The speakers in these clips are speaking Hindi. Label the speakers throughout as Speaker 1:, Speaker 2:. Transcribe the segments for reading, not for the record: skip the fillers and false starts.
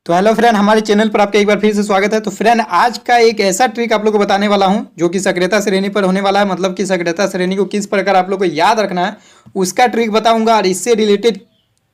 Speaker 1: तो हेलो फ्रेंड, हमारे चैनल पर आपका एक बार फिर से स्वागत है। तो फ्रेंड, आज का एक ऐसा ट्रिक आप लोग को बताने वाला हूं जो कि सक्रियता श्रेणी पर होने वाला है। मतलब कि सक्रियता श्रेणी को किस प्रकार आप लोग को याद रखना है उसका ट्रिक बताऊंगा, और इससे रिलेटेड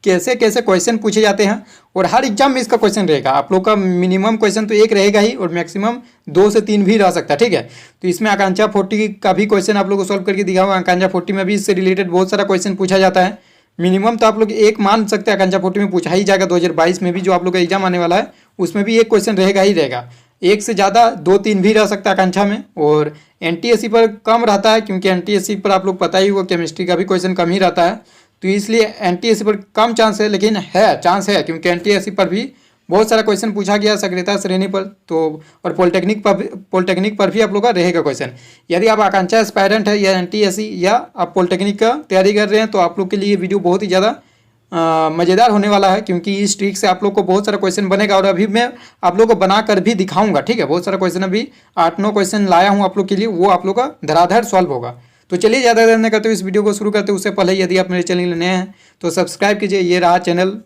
Speaker 1: कैसे कैसे क्वेश्चन पूछे जाते हैं। और हर एग्जाम में इसका क्वेश्चन रहेगा। आप लोग का मिनिमम क्वेश्चन तो एक रहेगा ही, और मैक्सिमम 2 से 3 भी रह सकता है। ठीक है, तो इसमें आकांक्षा 40 का भी क्वेश्चन आप लोग को सॉल्व करके दिखाऊंगा। आकांक्षा 40 में भी इससे रिलेटेड बहुत सारा क्वेश्चन पूछा जाता है। मिनिमम तो आप लोग एक मान सकते हैं आकांक्षा 40 में पूछा ही जाएगा। 2022 में भी जो आप लोग का एग्जाम आने वाला है उसमें भी एक क्वेश्चन रहेगा ही रहेगा। एक से ज़्यादा 2-3 भी रह सकता है आकांक्षा में। और एनटीएससी पर कम रहता है, क्योंकि एनटीएससी पर आप लोग पता ही होगा केमिस्ट्री का भी क्वेश्चन कम ही रहता है। तो इसलिए एनटीएससी पर कम चांस है, लेकिन है चांस है, क्योंकि एनटीएससी पर भी बहुत सारा क्वेश्चन पूछा गया सक्रियता श्रेणी पर। तो और पॉलिटेक्निक पर भी आप लोग का रहेगा क्वेश्चन। यदि आप आकांक्षा एस्पायरेंट है या एनटीएससी या आप पॉलिटेक्निक का तैयारी कर रहे हैं तो आप लोग के लिए ये वीडियो बहुत ही ज़्यादा मज़ेदार होने वाला है, क्योंकि इस ट्रिक से आप लोग को बहुत सारा क्वेश्चन बनेगा। और अभी मैं आप लोग को बना कर भी दिखाऊंगा। ठीक है, बहुत सारा क्वेश्चन अभी 8-9 क्वेश्चन लाया हूँ आप लोग के लिए, वो आप लोग का धड़ाधड़ सॉल्व होगा। तो चलिए ज़्यादा देर नहीं करते हुए इस वीडियो को शुरू करते। उससे पहले यदि आप मेरे चैनल नए हैं तो सब्सक्राइब कीजिए। ये रहा channel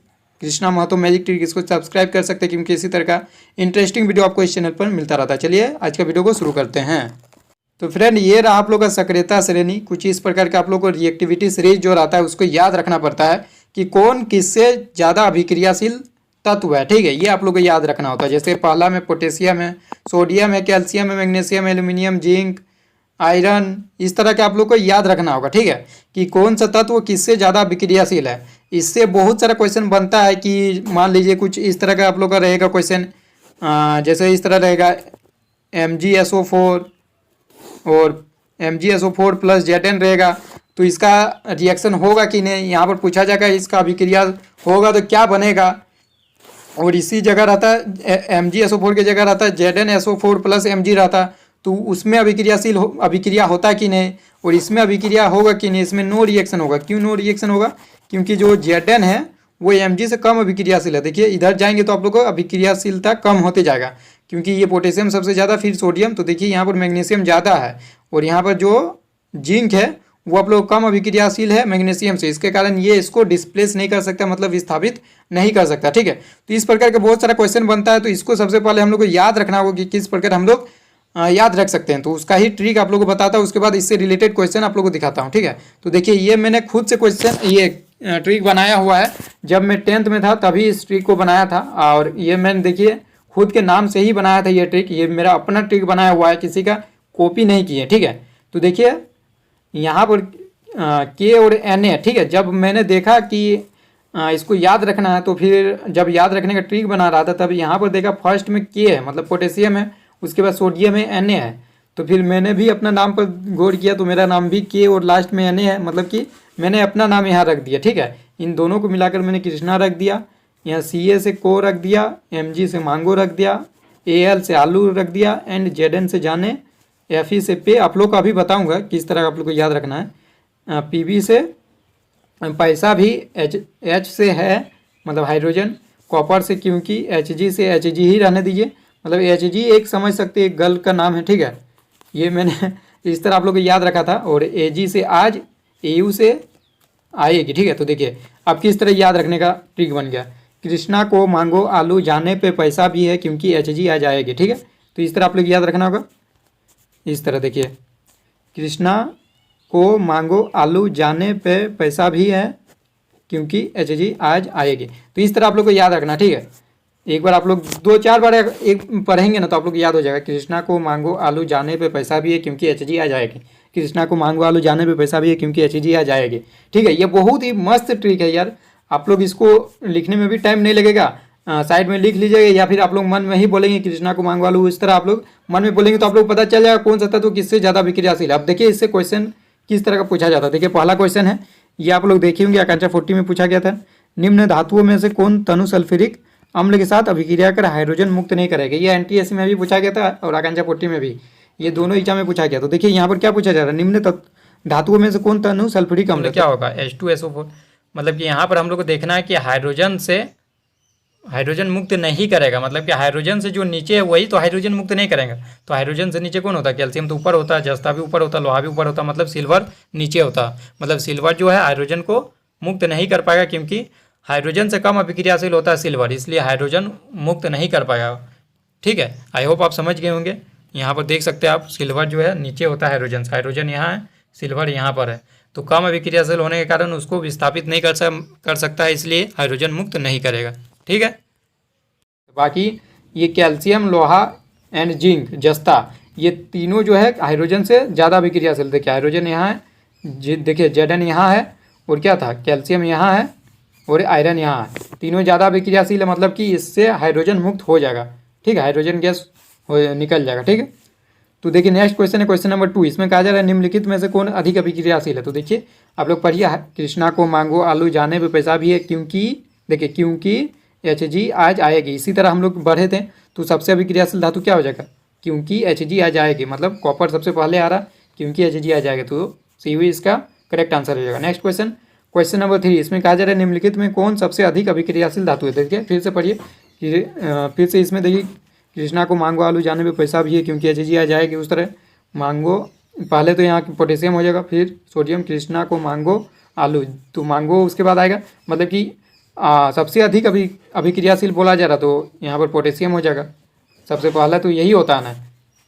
Speaker 1: Krishna Mahato magic trick, इसको सब्सक्राइब कर सकते हैं, क्योंकि इसी तरह का इंटरेस्टिंग वीडियो आपको इस चैनल पर मिलता रहता है। चलिए आज का वीडियो को शुरू करते हैं। तो फ्रेंड, ये रहा आप लोग का सक्रियता श्रेणी। कुछ इस प्रकार का आप लोग को रिएक्टिविटी सीरीज जो रहता है उसको याद रखना पड़ता है कि कौन किससे ज़्यादा अभिक्रियाशील तत्व है। ठीक है, ये आप लोग को याद रखना होता है। जैसे पहला में पोटेशियम है, सोडियम है, कैल्शियम है, मैग्नीशियम, एल्यूमिनियम, जिंक, आयरन, इस तरह के आप लोग को याद रखना होगा। ठीक है, कि कौन सा तत्व किससे ज़्यादा अभिक्रियाशील है। इससे बहुत सारा क्वेश्चन बनता है कि मान लीजिए कुछ इस तरह का आप लोग का रहेगा क्वेश्चन। जैसे इस तरह रहेगा MgSO4 और MgSO4 प्लस Zn रहेगा, तो इसका रिएक्शन होगा कि नहीं, यहाँ पर पूछा जाएगा। इसका अभिक्रिया होगा तो क्या बनेगा। और इसी जगह रहता है MgSO4 की जगह रहता है ZnSO4 प्लस Mg रहता है, तो उसमें अभिक्रिया होता कि नहीं, और इसमें अभिक्रिया होगा कि नहीं। इसमें नो रिएक्शन होगा। क्यों नो रिएक्शन होगा? क्योंकि जो Zn है वो Mg से कम अभिक्रियाशील है। देखिए इधर जाएंगे तो आप लोग को अभिक्रियाशीलता कम होते जाएगा, क्योंकि ये पोटेशियम सबसे ज़्यादा, फिर सोडियम। तो देखिए यहाँ पर मैग्नीशियम ज़्यादा है, और यहाँ पर जो जिंक है वो आप लोग कम अभिक्रियाशील है मैग्नीशियम से। इसके कारण ये इसको डिस्प्लेस नहीं कर सकता, मतलब विस्थापित नहीं कर सकता। ठीक है, तो इस प्रकार का बहुत सारा क्वेश्चन बनता है। तो इसको सबसे पहले हम लोग को याद रखना होगा कि किस प्रकार हम लोग याद रख सकते हैं। तो उसका ही ट्रिक आप लोग को बताता हूँ, उसके बाद इससे रिलेटेड क्वेश्चन आप लोग को दिखाता हूँ। ठीक है, तो देखिए ये मैंने खुद से क्वेश्चन ये ट्रिक बनाया हुआ है। जब मैं 10th में था तभी इस ट्रिक को बनाया था, और ये मैंने देखिए खुद के नाम से ही बनाया था ये ट्रिक। ये मेरा अपना ट्रिक बनाया हुआ है, किसी का कॉपी नहीं की है। ठीक है, तो देखिए यहाँ पर K और Na। ठीक है, जब मैंने देखा कि इसको याद रखना है, तो फिर जब याद रखने का ट्रिक बना रहा था तब यहाँ पर देखा फर्स्ट में K है, मतलब पोटेशियम है, उसके बाद सोडियम है, Na है। तो फिर मैंने भी अपना नाम पर गौर किया, तो मेरा नाम भी K और लास्ट में Na है, मतलब कि मैंने अपना नाम यहाँ रख दिया। ठीक है, इन दोनों को मिलाकर मैंने कृष्णा रख दिया, यहाँ Ca से को रख दिया, Mg से मांगो रख दिया, Al से आलू रख दिया, एंड Zn से जाने, Fe से पे। आप लोग को अभी बताऊँगा किस तरह आप लोग को याद रखना है। Pb से पैसा भी H से है, मतलब हाइड्रोजन। कॉपर से, क्योंकि Hg से Hg ही रहने दीजिए, मतलब Hg एक समझ सकते हैं, एक गर्ल का नाम है। ठीक है, ये मैंने इस तरह आप लोग को याद रखा था। और Ag से आज, Au से आएगी। ठीक है, तो देखिए अब किस तरह याद रखने का ट्रिक बन गया। कृष्णा को मांगो आलू, जाने पे पैसा भी है, क्योंकि Hg आज आएगी। ठीक है, तो इस तरह आप लोग याद रखना होगा। इस तरह देखिए, कृष्णा को मांगो आलू, जाने पे पैसा भी है, क्योंकि Hg आज आएगी। तो इस तरह आप लोग को याद रखना। ठीक है, एक बार आप लोग 2-4 बार एक पढ़ेंगे ना तो आप लोग को याद हो जाएगा। कृष्णा को मांगो आलू, जाने पे पैसा भी है, क्योंकि Hg आज आएगी। कृष्णा को मांगो आलू, जाने पे पैसा भी है, क्योंकि Hg आज आएगी। ठीक है, ये बहुत ही मस्त ट्रिक है यार। आप लोग इसको लिखने में भी टाइम नहीं लगेगा, साइड में लिख लीजिएगा, या फिर आप लोग मन में ही बोलेंगे कृष्णा को मांगो आलू। इस तरह आप लोग मन में बोलेंगे तो आप लोग पता चल जाएगा कौन सा तत्व किससे ज़्यादा अभिक्रियाशील है। अब देखिए इससे क्वेश्चन किस तरह का पूछा जाता है। देखिए पहला क्वेश्चन है, ये आप लोग देखे होंगे, आकांक्षा 40 में पूछा गया था। निम्न धातुओं में से कौन तनु सल्फ्यूरिक अम्ल के साथ अभिक्रिया कर हाइड्रोजन मुक्त नहीं करेगा। ये एनटीएससी में भी पूछा गया था और आकांक्षा 40 में भी, ये दोनों एग्जाम में पूछा गया। तो देखिए यहाँ पर क्या पूछा जा रहा है, निम्न धातुओं में से कौन तनु सल्फ्यूरिक अम्ल क्या होगा, H2SO4। मतलब कि यहाँ पर हम लोग को देखना है कि हाइड्रोजन से हाइड्रोजन मुक्त नहीं करेगा, मतलब कि हाइड्रोजन से जो नीचे है वही तो हाइड्रोजन मुक्त नहीं करेगा। तो हाइड्रोजन से नीचे कौन होता है? कैल्शियम तो ऊपर होता है, जस्ता भी ऊपर होता है, लोहा भी ऊपर होता है, मतलब सिल्वर नीचे होता है। मतलब सिल्वर जो है हाइड्रोजन को मुक्त नहीं कर पाएगा, क्योंकि हाइड्रोजन से कम अभिक्रियाशील होता है सिल्वर, इसलिए हाइड्रोजन मुक्त नहीं कर पाएगा। ठीक है, आई होप आप समझ गए होंगे। यहाँ पर देख सकते हैं आप, सिल्वर जो है नीचे होता है हाइड्रोजन से, हाइड्रोजन यहाँ है, सिल्वर यहाँ पर है, तो कम अभिक्रियाशील होने के कारण उसको विस्थापित नहीं कर सकता है, इसलिए हाइड्रोजन मुक्त नहीं करेगा। ठीक है, बाकी ये कैल्शियम, लोहा एंड जिंक, जस्ता, ये तीनों जो है हाइड्रोजन से ज़्यादा अभिक्रियाशील। देखिए हाइड्रोजन यहाँ है, देखिए Zn यहाँ है, और क्या था, कैल्शियम यहाँ है, और आयरन यहाँ है, तीनों ज़्यादा अभिक्रियाशील है, मतलब कि इससे हाइड्रोजन मुक्त हो जाएगा। ठीक है, हाइड्रोजन गैस निकल जाएगा। ठीक है, तो देखिए नेक्स्ट क्वेश्चन है क्वेश्चन नंबर 2। इसमें कहा जा रहा है निम्नलिखित में से कौन अधिक अभिक्रियाशील है। तो देखिए आप लोग पढ़िए, कृष्णा को मांगो आलू जाने पे पैसा भी है, क्योंकि देखिए क्योंकि Hg आज आएगी। इसी तरह हम लोग बढ़े थे, तो सबसे अभिक्रियाशील धातु क्या हो जाएगा, क्योंकि Hg आज आएगी, मतलब कॉपर सबसे पहले आ रहा, क्योंकि Hg आज आएगा, तो सी इसका करेक्ट आंसर हो जाएगा। Next question question number 3। इसमें कहा जा रहा है निम्नलिखित में कौन सबसे अधिक अभिक्रियाशील धातु है। देखिए फिर से पढ़िए, फिर से इसमें देखिए, कृष्णा को मांगो आलू जाने पे पैसा भी है, क्योंकि Hg आ जाएगी। उस तरह मांगो, पहले तो यहाँ पोटेशियम हो जाएगा, फिर सोडियम, कृष्णा को मांगो आलू, तो मांगो उसके बाद आएगा, मतलब कि सबसे अधिक अभिक्रियाशील बोला जा रहा, तो यहाँ पर पोटेशियम हो जाएगा सबसे पहला, तो यही होता है ना,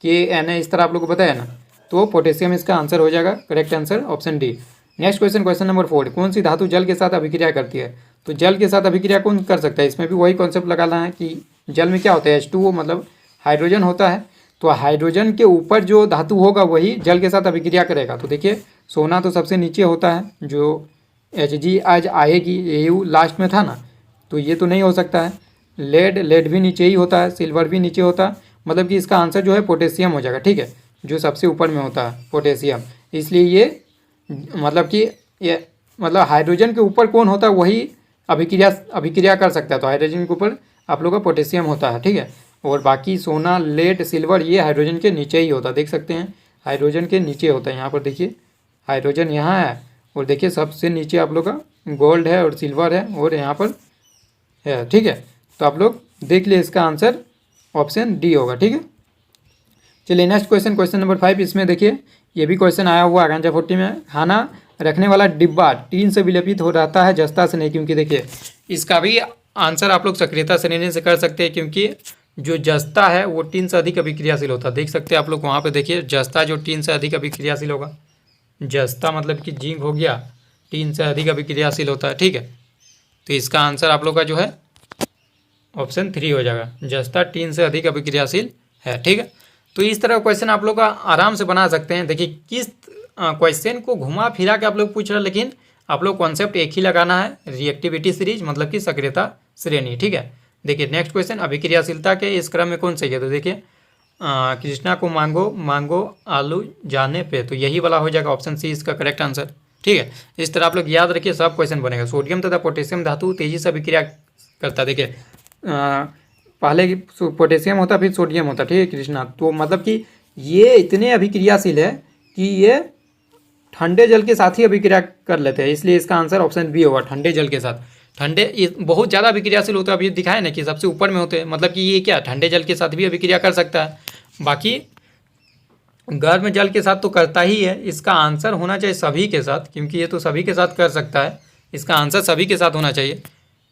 Speaker 1: कि इस तरह आप लोग को पता है ना, तो पोटेशियम इसका आंसर हो जाएगा, correct answer option D. Next question question number 4। कौन सी धातु जल के साथ अभिक्रिया करती है। तो जल के साथ अभिक्रिया कौन कर सकता है, इसमें भी वही कॉन्सेप्ट लगाना है कि जल में क्या होता है, H2O, मतलब हाइड्रोजन होता है, तो हाइड्रोजन के ऊपर जो धातु होगा वही जल के साथ अभिक्रिया करेगा। तो देखिए सोना तो सबसे नीचे होता है, जो Hg आज आएगी, यू लास्ट में था ना, तो ये तो नहीं हो सकता है। लेड भी नीचे ही होता है, सिल्वर भी नीचे होता है, मतलब कि इसका आंसर जो है पोटेशियम हो जाएगा। ठीक है, जो सबसे ऊपर में होता है पोटेशियम, इसलिए ये मतलब कि ये मतलब हाइड्रोजन के ऊपर कौन होता है वही अभिक्रिया कर सकता है, तो हाइड्रोजन के ऊपर आप लोग का पोटेशियम होता है। ठीक है, और बाकी सोना, लेड, सिल्वर ये हाइड्रोजन के नीचे ही होता है, देख सकते हैं हाइड्रोजन के नीचे होता है। यहाँ पर देखिए हाइड्रोजन यहाँ है, और देखिए सबसे नीचे आप लोग का गोल्ड है और सिल्वर है, और यहाँ पर है। ठीक है, तो आप लोग देख लिए, इसका आंसर ऑप्शन डी होगा। ठीक है, चलिए नेक्स्ट क्वेश्चन क्वेश्चन नंबर 5। इसमें देखिए ये भी क्वेश्चन आया हुआ आकांक्षा 40 में, खाना रखने वाला डिब्बा टीन से विलेपित हो रहता है, जस्ता से नहीं। क्योंकि देखिए इसका भी आंसर आप लोग सक्रियता श्रेणी से कर सकते हैं, क्योंकि जो जस्ता है वो टीन से अधिक अभिक्रियाशील होता है। देख सकते हैं आप लोग वहाँ पे, देखिए जस्ता जो टीन से अधिक अभिक्रियाशील होगा, जस्ता मतलब कि जिंक हो गया, टीन से अधिक अभिक्रियाशील होता है। ठीक है, तो इसका आंसर आप लोग का जो है ऑप्शन 3 हो जाएगा, जस्ता टीन से अधिक अभिक्रियाशील है। ठीक है, तो इस तरह क्वेश्चन आप लोग का आराम से बना सकते हैं। देखिए किस क्वेश्चन को घुमा फिरा के आप लोग पूछ रहे हैं, लेकिन आप लोग कॉन्सेप्ट एक ही लगाना है, रिएक्टिविटी सीरीज मतलब कि सक्रियता श्रेणी। ठीक है, देखिए नेक्स्ट क्वेश्चन, अभिक्रियाशीलता के इस क्रम में कौन सही है। तो देखिए कृष्णा को मांगो आलू जाने पे, तो यही वाला हो जाएगा, ऑप्शन सी इसका करेक्ट आंसर। ठीक है, इस तरह आप लोग याद रखिए, सब क्वेश्चन बनेगा। सोडियम तथा पोटेशियम धातु तेजी से अभिक्रिया करता है। देखिए पहले पोटेशियम होता, फिर सोडियम होता। ठीक है कृष्णा, तो मतलब कि ये इतने अभिक्रियाशील है कि ये ठंडे जल के साथ ही अभिक्रिया कर लेते हैं, इसलिए इसका आंसर ऑप्शन बी होगा, ठंडे जल के साथ। ठंडे बहुत ज़्यादा अभिक्रियाशील होता है, अभी दिखाए ना कि सबसे ऊपर में होते हैं, मतलब कि ये क्या ठंडे जल के साथ भी अभिक्रिया कर सकता है। बाकी गर्म जल के साथ तो करता ही है, इसका आंसर होना चाहिए सभी के साथ, क्योंकि ये तो सभी के साथ कर सकता है, इसका आंसर सभी के साथ होना चाहिए,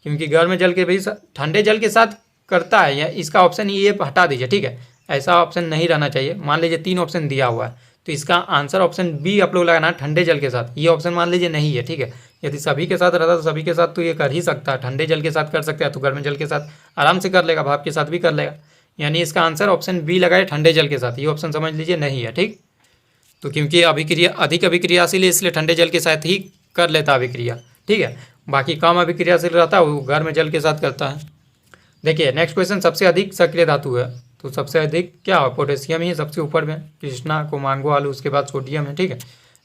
Speaker 1: क्योंकि गर्म जल के भी ठंडे जल के साथ करता है। या इसका ऑप्शन ये हटा दीजिए। ठीक है, ऐसा ऑप्शन नहीं रहना चाहिए। मान लीजिए 3 ऑप्शन दिया हुआ है, तो इसका आंसर ऑप्शन बी आप लोग लगाना है, ठंडे जल के साथ। ये ऑप्शन मान लीजिए नहीं है। ठीक है, यदि सभी के साथ रहता तो सभी के साथ तो ये कर ही सकता है, ठंडे जल के साथ कर सकता है, तो गर्म जल के साथ आराम से कर लेगा, भाप के साथ भी कर लेगा। यानी इसका आंसर ऑप्शन बी लगाए, ठंडे जल के साथ। ये ऑप्शन समझ लीजिए नहीं है। ठीक, तो क्योंकि अधिक अभिक्रियाशील है, इसलिए ठंडे जल के साथ ही कर लेता अभिक्रिया। ठीक है, बाकी कम अभिक्रियाशील रहता है वो गर्म जल के साथ करता है। देखिए नेक्स्ट क्वेश्चन, सबसे अधिक सक्रिय धातु है, तो सबसे अधिक क्या हो, पोटेशियम ही सबसे ऊपर में, कृष्णा को मांगो आलू, उसके बाद सोडियम है। ठीक है,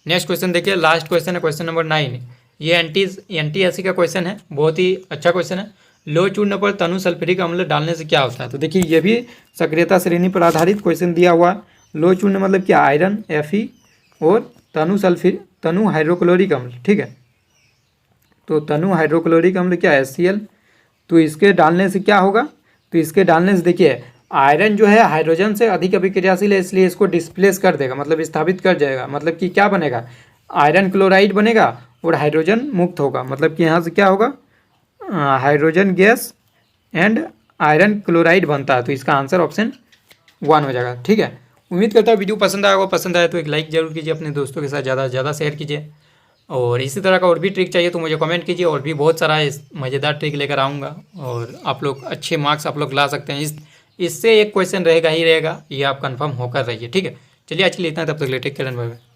Speaker 1: नेक्स्ट क्वेश्चन देखिए, लास्ट क्वेश्चन है क्वेश्चन नंबर 9। ये एनटीएससी का क्वेश्चन है, बहुत ही अच्छा क्वेश्चन है। लो चूर्ण पर तनु सल्फ्यूरिक अम्ल डालने से क्या होता है। तो देखिए ये भी सक्रियता श्रेणी पर आधारित क्वेश्चन दिया हुआ है। लो चूर्ण मतलब क्या, आयरन Fe और तनु हाइड्रोक्लोरिक अम्ल। ठीक है, तो तनु हाइड्रोक्लोरिक अम्ल क्या है, HCl, तो इसके डालने से क्या होगा, तो इसके डालने से देखिए आयरन जो है हाइड्रोजन से अधिक अभिक्रियाशील है, इसलिए इसको डिस्प्लेस कर देगा, मतलब विस्थापित कर जाएगा, मतलब कि क्या बनेगा, आयरन क्लोराइड बनेगा और हाइड्रोजन मुक्त होगा। मतलब कि यहाँ से क्या होगा, hydrogen gas and iron chloride बनता है। तो इसका आंसर ऑप्शन 1 हो जाएगा। ठीक है, उम्मीद करता हूँ वीडियो पसंद आएगा। पसंद आए तो एक लाइक जरूर कीजिए, अपने दोस्तों के साथ ज़्यादा से ज़्यादा शेयर कीजिए, और इसी तरह का और भी ट्रिक चाहिए तो मुझे कमेंट कीजिए, और भी बहुत सारा मज़ेदार ट्रिक लेकर आऊँगा और आप लोग अच्छे मार्क्स आप लोग ला सकते हैं। इससे एक क्वेश्चन रहेगा ही रहेगा, ये आप कंफर्म होकर रहिए। ठीक है, चलिए आज के लिए इतना, तब तक ले take care and bye bye.